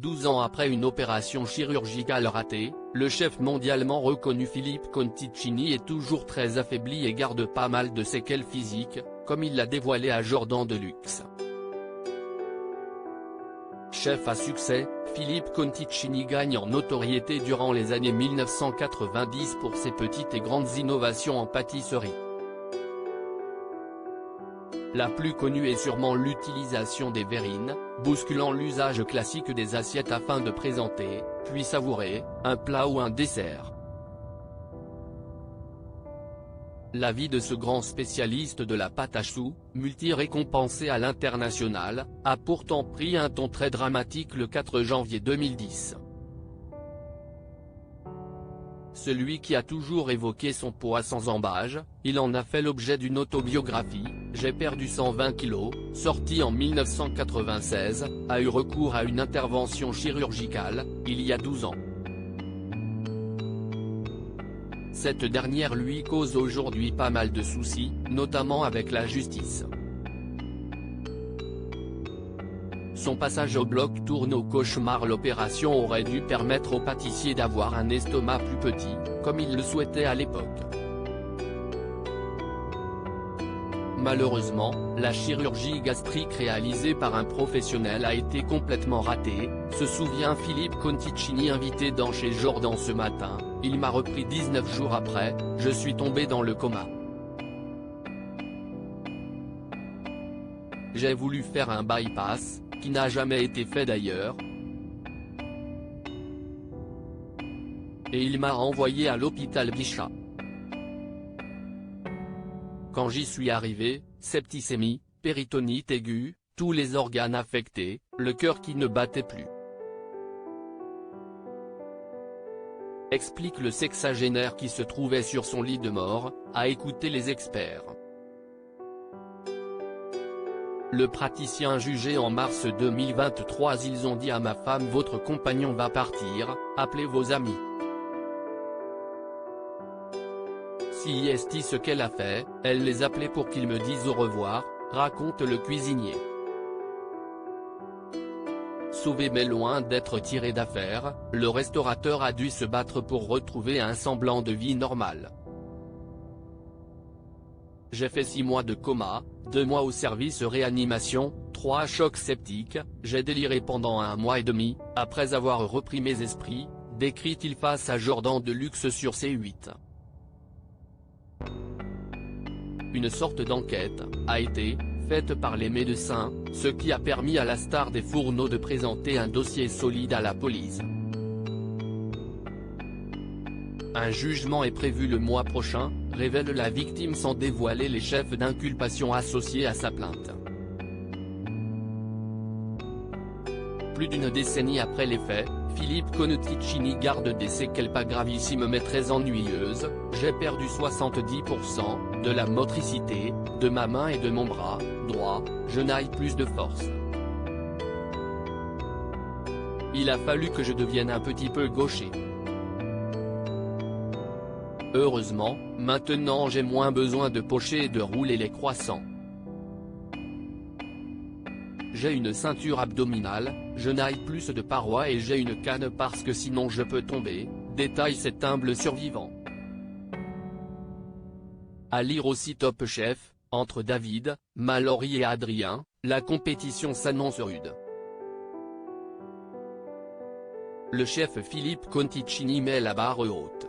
12 ans après une opération chirurgicale ratée, le chef mondialement reconnu Philippe Conticini est toujours très affaibli et garde pas mal de séquelles physiques, comme il l'a dévoilé à Jordan Deluxe. Chef à succès, Philippe Conticini gagne en notoriété durant les années 1990 pour ses petites et grandes innovations en pâtisserie. La plus connue est sûrement l'utilisation des verrines, bousculant l'usage classique des assiettes afin de présenter, puis savourer, un plat ou un dessert. La vie de ce grand spécialiste de la pâte à choux, multi-récompensé à l'international, a pourtant pris un ton très dramatique le 4 janvier 2010. Celui qui a toujours évoqué son poids sans embâge, il en a fait l'objet d'une autobiographie, J'ai perdu 120 kilos, sortie en 1996, a eu recours à une intervention chirurgicale, il y a 12 ans. Cette dernière lui cause aujourd'hui pas mal de soucis, notamment avec la justice. Son passage au bloc tourne au cauchemar. L'opération aurait dû permettre au pâtissier d'avoir un estomac plus petit, comme il le souhaitait à l'époque. Malheureusement, la chirurgie gastrique réalisée par un professionnel a été complètement ratée, se souvient Philippe Conticini invité dans Chez Jordan ce matin. Il m'a repris 19 jours après, je suis tombé dans le coma. J'ai voulu faire un bypass, qui n'a jamais été fait d'ailleurs. Et il m'a renvoyé à l'hôpital Bichat. Quand j'y suis arrivé, septicémie, péritonite aiguë, tous les organes affectés, le cœur qui ne battait plus. Explique le sexagénaire qui se trouvait sur son lit de mort, à écouter les experts. Le praticien jugé en mars 2023. Ils ont dit à ma femme: votre compagnon va partir, appelez vos amis. Si est ce qu'elle a fait, elle les appelait pour qu'ils me disent au revoir, raconte le cuisinier. Sauvé mais loin d'être tiré d'affaire, le restaurateur a dû se battre pour retrouver un semblant de vie normale. J'ai fait 6 mois de coma, 2 mois au service réanimation, 3 chocs septiques, j'ai déliré pendant 1 mois et demi, après avoir repris mes esprits, décrit-il face à Jordan Deluxe sur C8. Une sorte d'enquête a été faite par les médecins, ce qui a permis à la star des fourneaux de présenter un dossier solide à la police. Un jugement est prévu le mois prochain, révèle la victime sans dévoiler les chefs d'inculpation associés à sa plainte. Plus d'une décennie après les faits, Philippe Conticini garde des séquelles pas gravissimes mais très ennuyeuses. J'ai perdu 70% de la motricité, de ma main et de mon bras droit, je n'ai plus de force. Il a fallu que je devienne un petit peu gaucher. Heureusement, maintenant j'ai moins besoin de pocher et de rouler les croissants. J'ai une ceinture abdominale, je n'ai plus de parois et j'ai une canne parce que sinon je peux tomber, détaille cet humble survivant. À lire aussi Top Chef, entre David, Mallory et Adrien, la compétition s'annonce rude. Le chef Philippe Conticini met la barre haute.